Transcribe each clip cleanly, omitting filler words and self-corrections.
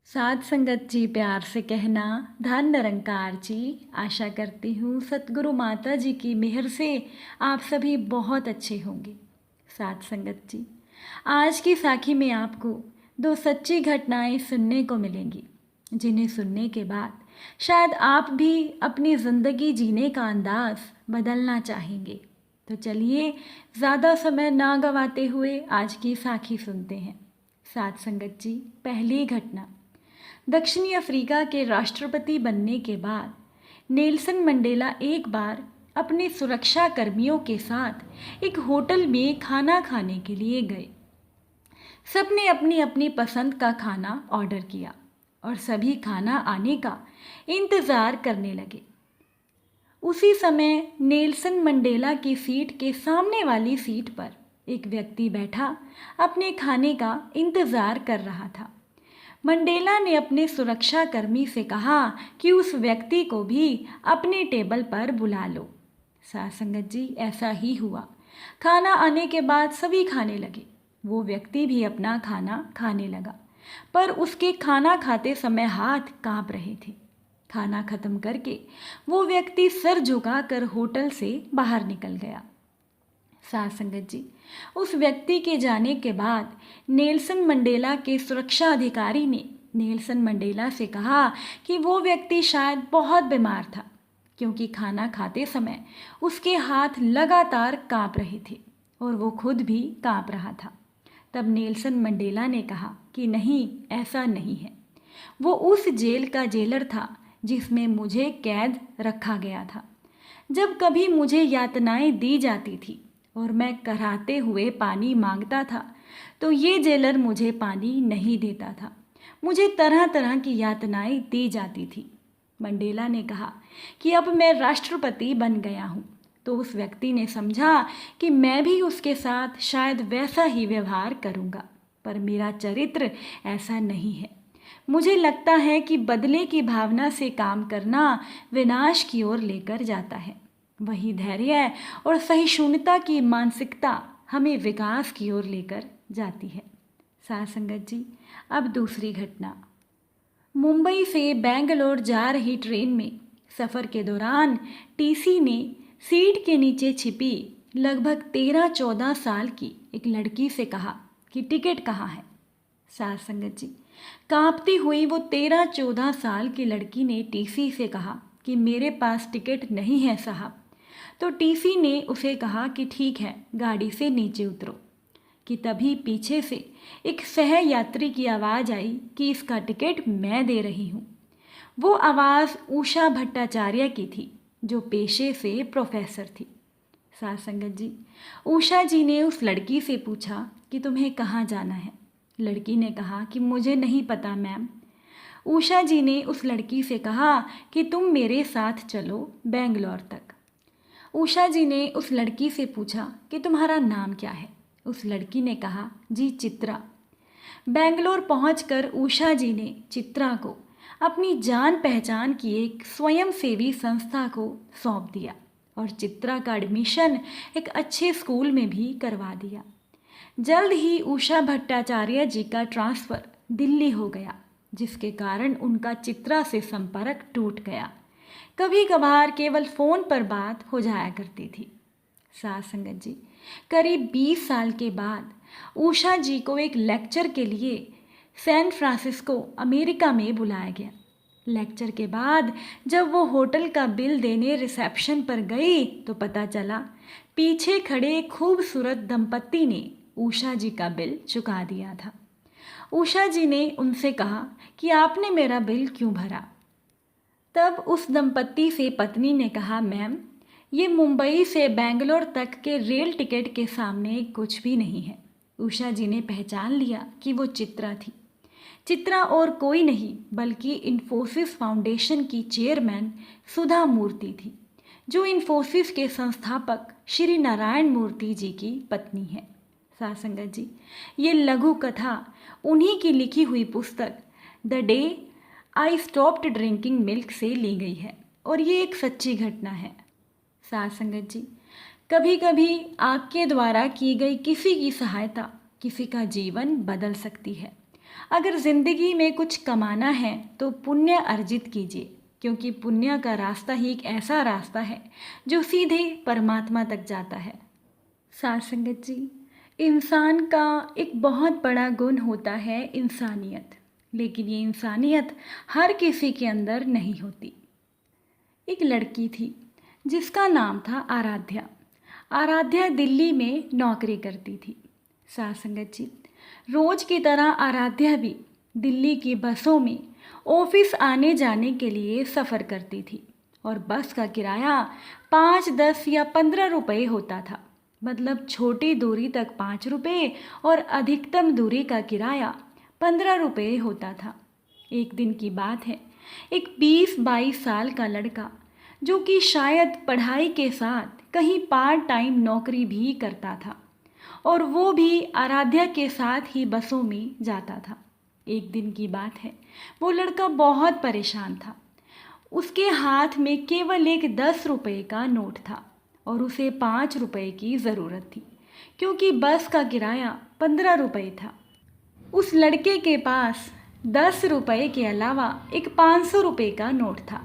साध संगत जी प्यार से कहना, धन निरंकार जी। आशा करती हूँ सतगुरु माता जी की मेहर से आप सभी बहुत अच्छे होंगे। साध संगत जी, आज की साखी में आपको दो सच्ची घटनाएं सुनने को मिलेंगी, जिन्हें सुनने के बाद शायद आप भी अपनी ज़िंदगी जीने का अंदाज़ बदलना चाहेंगे। तो चलिए, ज़्यादा समय ना गवाते हुए आज की साखी सुनते हैं। साध संगत जी, पहली घटना। दक्षिणी अफ्रीका के राष्ट्रपति बनने के बाद नेल्सन मंडेला एक बार अपने सुरक्षा कर्मियों के साथ एक होटल में खाना खाने के लिए गए। सबने अपनी अपनी पसंद का खाना ऑर्डर किया और सभी खाना आने का इंतज़ार करने लगे। उसी समय नेल्सन मंडेला की सीट के सामने वाली सीट पर एक व्यक्ति बैठा अपने खाने का इंतज़ार कर रहा था। मंडेला ने अपने सुरक्षाकर्मी से कहा कि उस व्यक्ति को भी अपने टेबल पर बुला लो। साध संगत जी, ऐसा ही हुआ। खाना आने के बाद सभी खाने लगे। वो व्यक्ति भी अपना खाना खाने लगा, पर उसके खाना खाते समय हाथ कांप रहे थे। खाना खत्म करके वो व्यक्ति सर झुकाकर होटल से बाहर निकल गया। साध संगत जी, उस व्यक्ति के जाने के बाद नेल्सन मंडेला के सुरक्षा अधिकारी ने नेल्सन मंडेला से कहा कि वो व्यक्ति शायद बहुत बीमार था, क्योंकि खाना खाते समय उसके हाथ लगातार कांप रहे थे और वो खुद भी कांप रहा था। तब नेल्सन मंडेला ने कहा कि नहीं, ऐसा नहीं है। वो उस जेल का जेलर था जिसमें मुझे कैद रखा गया था। जब कभी मुझे यातनाएं दी जाती थी और मैं कराहते हुए पानी मांगता था, तो ये जेलर मुझे पानी नहीं देता था। मुझे तरह तरह की यातनाएं दी जाती थी। मंडेला ने कहा कि अब मैं राष्ट्रपति बन गया हूँ, तो उस व्यक्ति ने समझा कि मैं भी उसके साथ शायद वैसा ही व्यवहार करूँगा, पर मेरा चरित्र ऐसा नहीं है। मुझे लगता है कि बदले की भावना से काम करना विनाश की ओर लेकर जाता है, वही धैर्य और सहिष्णुता की मानसिकता हमें विकास की ओर लेकर जाती है। साध संगत जी, अब दूसरी घटना। मुंबई से बेंगलोर जा रही ट्रेन में सफ़र के दौरान टीसी ने सीट के नीचे छिपी लगभग 13-14 साल की एक लड़की से कहा कि टिकट कहाँ है। साध संगत जी, कांपती हुई वो 13-14 साल की लड़की ने टीसी से कहा कि मेरे पास टिकट नहीं है साहब। तो टीसी ने उसे कहा कि ठीक है, गाड़ी से नीचे उतरो। कि तभी पीछे से एक सह यात्री की आवाज़ आई कि इसका टिकट मैं दे रही हूँ। वो आवाज़ उषा भट्टाचार्य की थी, जो पेशे से प्रोफेसर थी। साध संगत जी, उषा जी ने उस लड़की से पूछा कि तुम्हें कहाँ जाना है। लड़की ने कहा कि मुझे नहीं पता मैम। उषा जी ने उस लड़की से कहा कि तुम मेरे साथ चलो बेंगलोर तक। उषा जी ने उस लड़की से पूछा कि तुम्हारा नाम क्या है। उस लड़की ने कहा, जी चित्रा। बेंगलोर पहुंचकर उषा जी ने चित्रा को अपनी जान पहचान की एक स्वयंसेवी संस्था को सौंप दिया और चित्रा का एडमिशन एक अच्छे स्कूल में भी करवा दिया। जल्द ही उषा भट्टाचार्य जी का ट्रांसफ़र दिल्ली हो गया, जिसके कारण उनका चित्रा से संपर्क टूट गया। कभी कभार केवल फ़ोन पर बात हो जाया करती थी। साध संगत जी, करीब 20 साल के बाद उषा जी को एक लेक्चर के लिए सैन फ्रांसिस्को अमेरिका में बुलाया गया। लेक्चर के बाद जब वो होटल का बिल देने रिसेप्शन पर गई तो पता चला पीछे खड़े खूबसूरत दंपत्ति ने उषा जी का बिल चुका दिया था। उषा जी ने उनसे कहा कि आपने मेरा बिल क्यों भरा। तब उस दंपत्ति से पत्नी ने कहा, मैम, ये मुंबई से बेंगलोर तक के रेल टिकट के सामने कुछ भी नहीं है। उषा जी ने पहचान लिया कि वो चित्रा थी। चित्रा और कोई नहीं बल्कि इन्फोसिस फाउंडेशन की चेयरमैन सुधा मूर्ति थी, जो इन्फोसिस के संस्थापक श्री नारायण मूर्ति जी की पत्नी है। साध संगत जी, ये लघु कथा उन्हीं की लिखी हुई पुस्तक the day I stopped drinking milk से ली गई है और ये एक सच्ची घटना है। साध संगत जी, कभी कभी आपके द्वारा की गई किसी की सहायता किसी का जीवन बदल सकती है। अगर ज़िंदगी में कुछ कमाना है तो पुण्य अर्जित कीजिए, क्योंकि पुण्य का रास्ता ही एक ऐसा रास्ता है जो सीधे परमात्मा तक जाता है। साथ संगत जी, इंसान का एक बहुत बड़ा गुण होता है इंसानियत, लेकिन ये इंसानियत हर किसी के अंदर नहीं होती। एक लड़की थी जिसका नाम था आराध्या। आराध्या दिल्ली में नौकरी करती थी। साथ संगत जी, रोज की तरह आराध्या भी दिल्ली की बसों में ऑफिस आने जाने के लिए सफ़र करती थी और बस का किराया 5, 10 या 15 रुपये होता था। मतलब छोटी दूरी तक 5 रुपये और अधिकतम दूरी का किराया 15 रुपये होता था। एक दिन की बात है, एक 20-22 साल का लड़का जो कि शायद पढ़ाई के साथ कहीं पार्ट टाइम नौकरी भी करता था और वो भी आराध्या के साथ ही बसों में जाता था। एक दिन की बात है, वो लड़का बहुत परेशान था। उसके हाथ में केवल एक 10 रुपये का नोट था और उसे 5 रुपये की ज़रूरत थी, क्योंकि बस का किराया 15 रुपये था। उस लड़के के पास 10 रुपये के अलावा एक 500 रुपये का नोट था।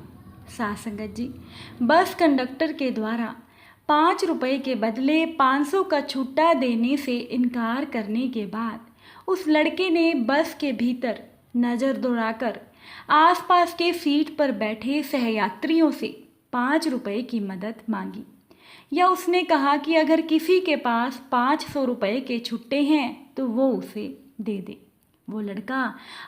साथ संगत जी, बस कंडक्टर के द्वारा 5 रुपये के बदले 500 का छुट्टा देने से इनकार करने के बाद उस लड़के ने बस के भीतर नज़र दौड़ाकर आसपास के सीट पर बैठे सहयात्रियों से 5 रुपये की मदद मांगी, या उसने कहा कि अगर किसी के पास 500 रुपये के छुट्टे हैं तो वो उसे दे दे। वो लड़का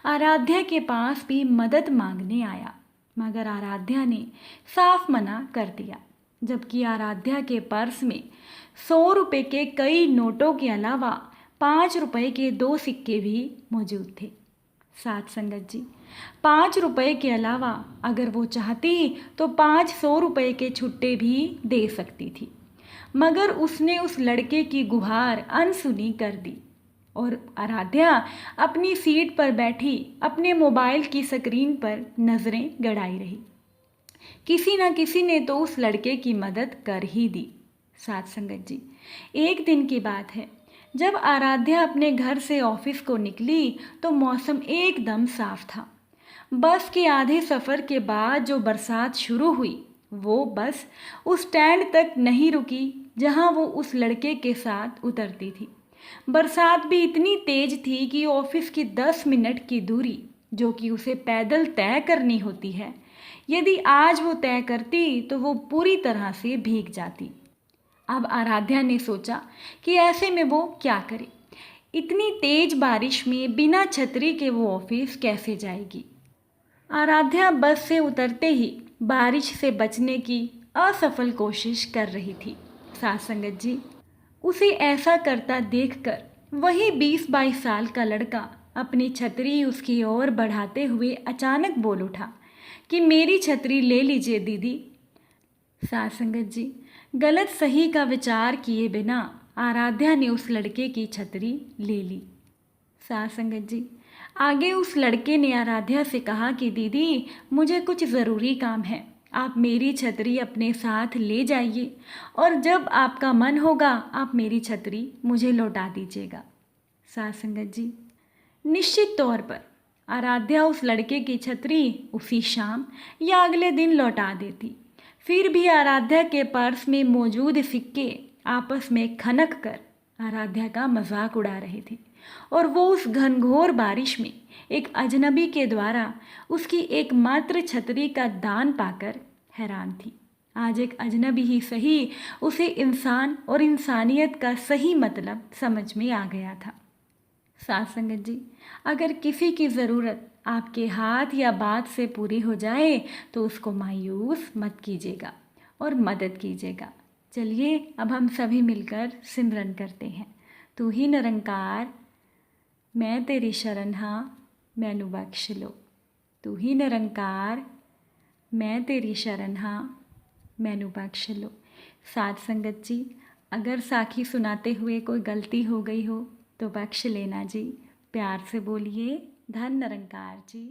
आराध्या के पास भी मदद मांगने आया, मगर आराध्या ने साफ मना कर दिया, जबकि आराध्या के पर्स में 100 रुपये के कई नोटों के अलावा 5 रुपये के 2 सिक्के भी मौजूद थे। साथ संगत जी, 5 रुपये के अलावा अगर वो चाहती तो 500 रुपये के छुट्टे भी दे सकती थी, मगर उसने उस लड़के की गुहार अनसुनी कर दी और आराध्या अपनी सीट पर बैठी अपने मोबाइल की स्क्रीन पर नज़रें गड़ाई रही। किसी न किसी ने तो उस लड़के की मदद कर ही दी। साथ संगत जी, एक दिन की बात है, जब आराध्या अपने घर से ऑफिस को निकली तो मौसम एकदम साफ था। बस के आधे सफ़र के बाद जो बरसात शुरू हुई वो बस उस स्टैंड तक नहीं रुकी जहां वो उस लड़के के साथ उतरती थी। बरसात भी इतनी तेज थी कि ऑफिस की 10 मिनट की दूरी जो कि उसे पैदल तय करनी होती है, यदि आज वो तय करती तो वो पूरी तरह से भीग जाती। अब आराध्या ने सोचा कि ऐसे में वो क्या करे। इतनी तेज बारिश में बिना छतरी के वो ऑफिस कैसे जाएगी। आराध्या बस से उतरते ही बारिश से बचने की असफल कोशिश कर रही थी। साथ संगत जी, उसे ऐसा करता देखकर वही 20-22 साल का लड़का अपनी छतरी उसकी ओर बढ़ाते हुए अचानक बोल उठा कि मेरी छतरी ले लीजिए दीदी। साथ संगत जी, गलत सही का विचार किए बिना आराध्या ने उस लड़के की छतरी ले ली। साथ संगत जी, आगे उस लड़के ने आराध्या से कहा कि दीदी, मुझे कुछ ज़रूरी काम है, आप मेरी छतरी अपने साथ ले जाइए और जब आपका मन होगा आप मेरी छतरी मुझे लौटा दीजिएगा। साथ संगत जी, निश्चित तौर पर आराध्या उस लड़के की छतरी उसी शाम या अगले दिन लौटा देती। फिर भी आराध्या के पर्स में मौजूद सिक्के आपस में खनक कर आराध्या का मजाक उड़ा रहे थे और वो उस घनघोर बारिश में एक अजनबी के द्वारा उसकी एकमात्र छतरी का दान पाकर हैरान थी। आज एक अजनबी ही सही, उसे इंसान और इंसानियत का सही मतलब समझ में आ गया था। साथ संगत जी, अगर किसी की ज़रूरत आपके हाथ या बात से पूरी हो जाए तो उसको मायूस मत कीजिएगा और मदद कीजिएगा। चलिए अब हम सभी मिलकर सिमरन करते हैं। तू ही निरंकार, मैं तेरी शरण हाँ, मैनू बख्श लो। तू ही निरंकार, मैं तेरी शरण हाँ, मैनू बख्श लो। साथ संगत जी, अगर साखी सुनाते हुए कोई गलती हो गई हो तो बख्श लेना जी। प्यार से बोलिए, धन निरंकार जी।